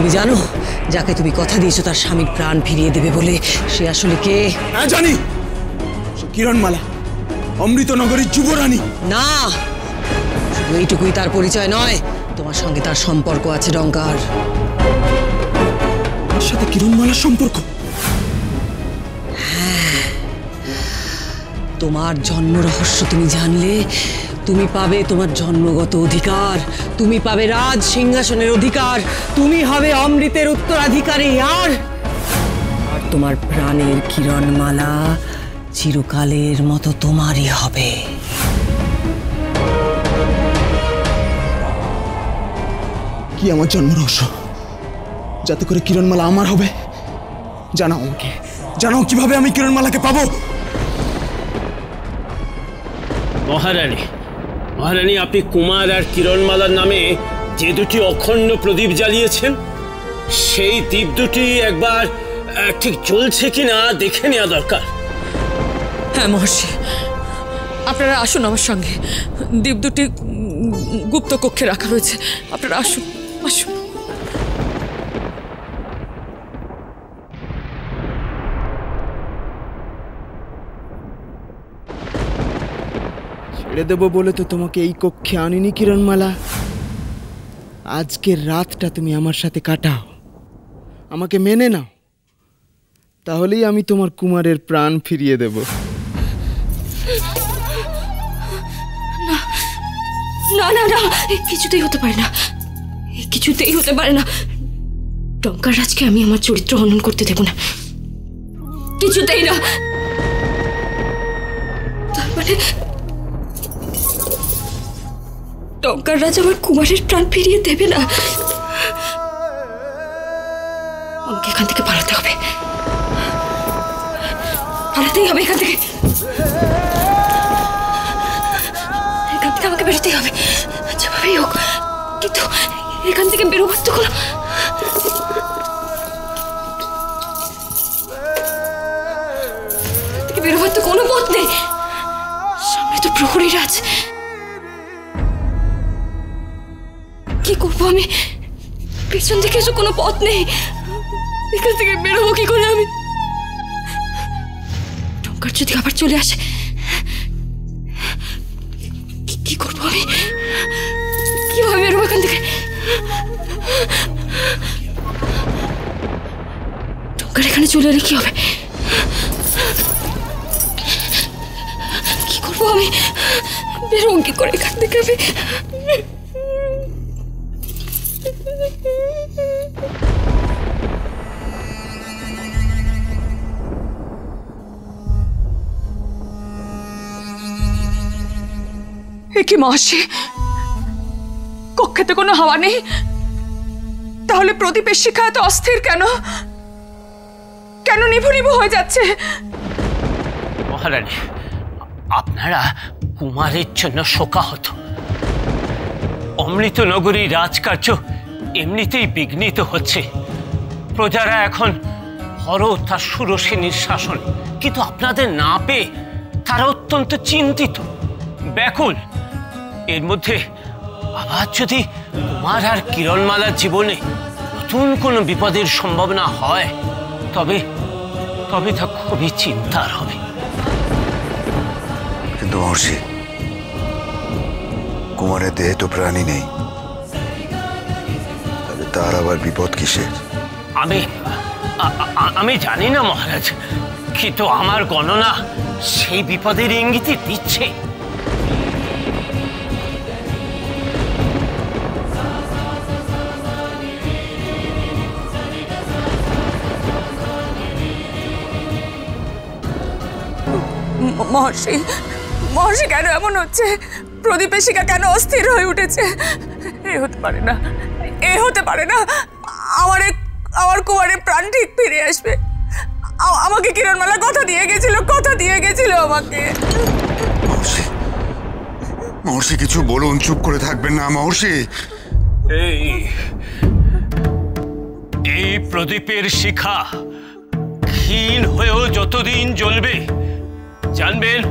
তুমি জানো যাকে তুমি কথা দিয়েছো তার স্বামীর প্রাণ ফিরিয়ে দেবে বলে সে আসলে কে? হ্যাঁ জানি, সে কিরণমালা, অমৃতনগরীর যুবরানী। না, শুধু এইটুকুই তার পরিচয় নয়, তোমার সঙ্গে তার সম্পর্ক আছে ডঙ্কার। তার সাথে কিরণমালার সম্পর্ক? হ্যাঁ, তোমার জন্ম রহস্য তুমি জানলে তুমি পাবে তোমার জন্মগত অধিকার, তুমি পাবে রাজ সিংহাসনের অধিকার, তুমি হবে অমৃতের উত্তরাধিকারী। আর তোমার প্রাণের কিরণমালা চিরকালের মতো তোমারই হবে। কি আমার জন্ম রহস্য, যাতে করে কিরণমালা আমার হবে? জানাও আমাকে, জানাও কিভাবে আমি কিরণমালাকে পাবো। মহারানী, মহারানী, আপনি কুমার আর কিরণমালার নামে যে দুটি অখণ্ড প্রদীপ জ্বালিয়েছেন, সেই দ্বীপ দুটি একবার ঠিক জ্বলছে কিনা দেখে নেওয়া দরকার। হ্যাঁ মহর্ষি, আপনারা আসুন আমার সঙ্গে। দ্বীপ দুটি গুপ্ত কক্ষে রাখা রয়েছে, আপনারা আসুন আসুন। ছেড়ে দেবো বলে তো তোমাকে এই কক্ষে আনিনি কিরণমালা। আজকের রাতটা তুমি আমার সাথে কাটাও, আমাকে মেনে নাও, তাহলেই আমি তোমার কুমারের প্রাণ ফিরিয়ে দেব। না না না, কিছুতেই হতে পারে না, কিছুতেই হতে পারে না। ডঙ্কার রাজকে আমি আমার চরিত্র হনন করতে দেব না, কিছুতেই না। তার মানে ডঙ্কার রাজ আমার কুমারের প্রাণ ফিরিয়ে দেবে না। আমাকে এখান থেকে পালাতে হবে, পালাতেই হবে এখান থেকে, এখান থেকে আমাকে বেরোতেই হবে যেভাবেই হোক। কিন্তু এখান থেকে বেরোবার তো কোনো বেরোবার তো কোনো পথ নেই, সামনে তো প্রহরী রাজ। কি করবো আমি? পেছন থেকে এসে কোনো পথ নেই, এখান থেকে বেরোবো কি করে আমি? ডঙ্কার যদি আবার চলে আসে কি করবো আমি? কিভাবে বেরোবো এখান থেকে? ডঙ্কার এখানে চলে এলে কি হবে? কি করবো আমি? বেরোবো কি করে এখান থেকে আমি? কি মহর্ষি, কক্ষেতে কোনো হাওয়া নেই, তাহলে প্রদীপের শিখা এত অস্থির কেন? কেন নিভু নিভু হয়ে যাচ্ছে? মহারানী, আপনারা কুমারের জন্য শোকাহত। অমৃতনগরীর রাজকার্য এমনিতেই বিঘ্নিত হচ্ছে, প্রজারা এখন ভরত আর সুরসেনীর শাসন, কিন্তু আপনাদের না পেয়ে তারা অত্যন্ত চিন্তিত, ব্যাকুল। এর মধ্যে আবার যদি কুমার আর কিরণমালার জীবনে নতুন কোনো বিপদের সম্ভাবনা হয়, তবে তবে তা খুবই চিন্তার হবে। কিন্তু মহর্ষি, কুমারের দেহে তো প্রাণী নেই, তবে তার আবার বিপদ কিসের? আমি জানি না মহারাজ, কিন্তু আমার গণনা সেই বিপদের ইঙ্গিতই দিচ্ছে। মহর্ষি, মহর্ষি কেন এমন হচ্ছে? প্রদীপের শিখা কেন অস্থির হয়ে উঠেছে? এ হতে পারে না, এ হতে পারে না। আমার কুমারের প্রাণ ঠিক ফিরে আসবে। আমাকে কিরণমালা কথা দিয়ে গেছিল আমাকে। মহর্ষি কিছু বলুন, চুপ করে থাকবেন না মহর্ষি। এই প্রদীপের শিখা ক্ষীণ হয়েও যতদিন জ্বলবে, জানবেন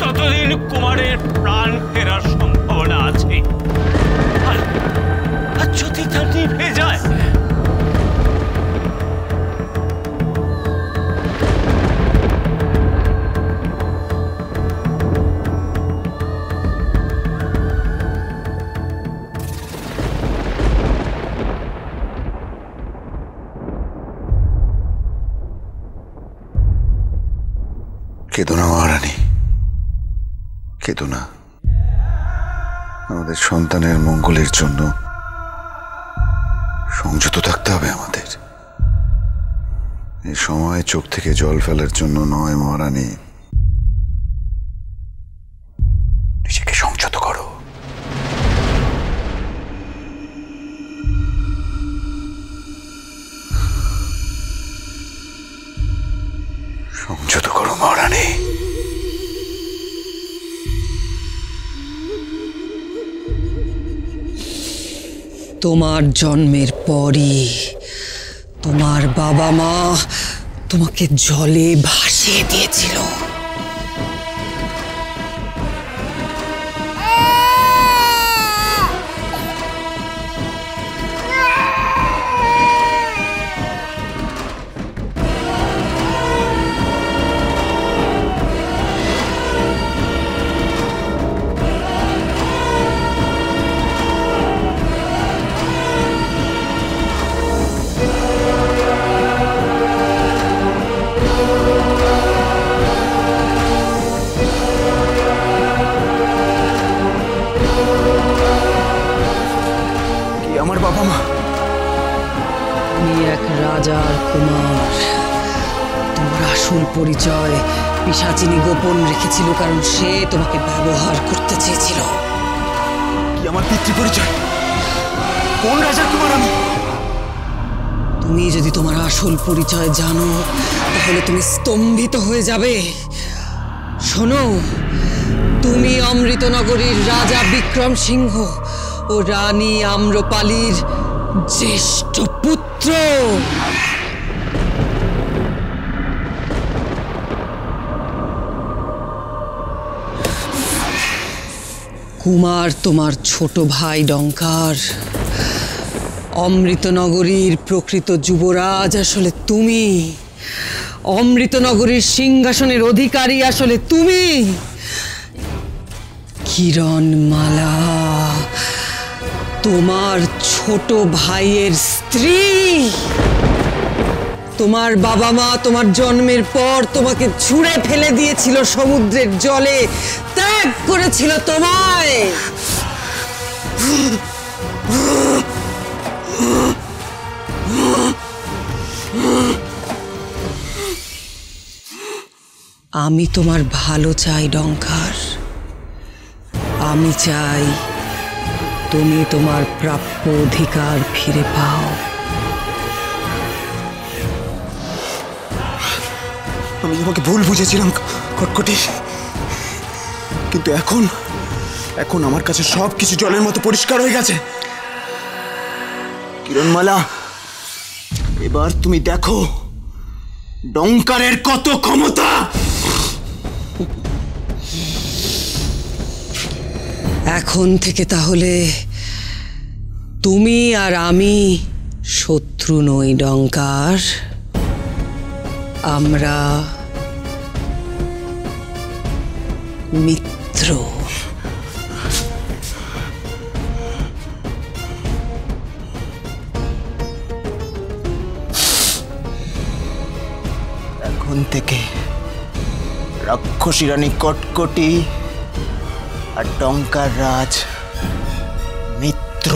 ততদিন কুমারের প্রাণ ফেরার সম্ভাবনা আছে। বেদনা, আমাদের সন্তানের মঙ্গলের জন্য সংযত থাকতে হবে আমাদের। এই সময় চোখ থেকে জল ফেলার জন্য নয় মহারানী, নিজেকে সংযত করো। সংযত করো মহারানী। তোমার জন্মের পরই তোমার বাবা মা তোমাকে জলে ভাসিয়ে দিয়েছিল। আমার বাবা মা, তুমি এক রাজার কুমার। তোমার আসল পরিচয় পিশাচিনী গোপন রেখেছিল, কারণ সে তোমাকে ব্যবহার করতে চেয়েছিল। কি আমার পিতৃ পরিচয়? কোন রাজার কুমার আমি? তুমি যদি তোমার আসল পরিচয় জানো তাহলে তুমি স্তম্ভিত হয়ে যাবে। শোনো, তুমি অমৃতনগরীর রাজা বিক্রম সিংহ ও রানী আম্রপালির জ্যেষ্ঠ পুত্র। কুমার তোমার ছোট ভাই ডঙ্কার। অমৃতনগরীর প্রকৃত যুবরাজ আসলে তুমি। অমৃতনগরীর সিংহাসনের অধিকারী আসলে তুমি। কিরণমালা তোমার ছোট ভাইয়ের স্ত্রী। তোমার বাবা মা তোমার জন্মের পর তোমাকে ছুঁড়ে ফেলে দিয়েছিল সমুদ্রের জলে, ত্যাগ করেছিল তোমায়। আমি তোমার ভালো চাই ডঙ্কার। আমি চাই তুমি তোমার প্রাপ্য অধিকার ফিরে পাও। আমি তোমাকে ভুল বুঝেছিলাম কটকটি, কিন্তু এখন এখন আমার কাছে সবকিছু জলের মতো পরিষ্কার হয়ে গেছে। কিরণমালা, এবার তুমি দেখো ডঙ্কারের কত ক্ষমতা। এখন থেকে তাহলে তুমি আর আমি শত্রু নই ডঙ্কার। আমরা মিত্র। এখন থেকে রাক্ষসী রানী কটকটি আর ডঙ্কার রাজ মিত্র।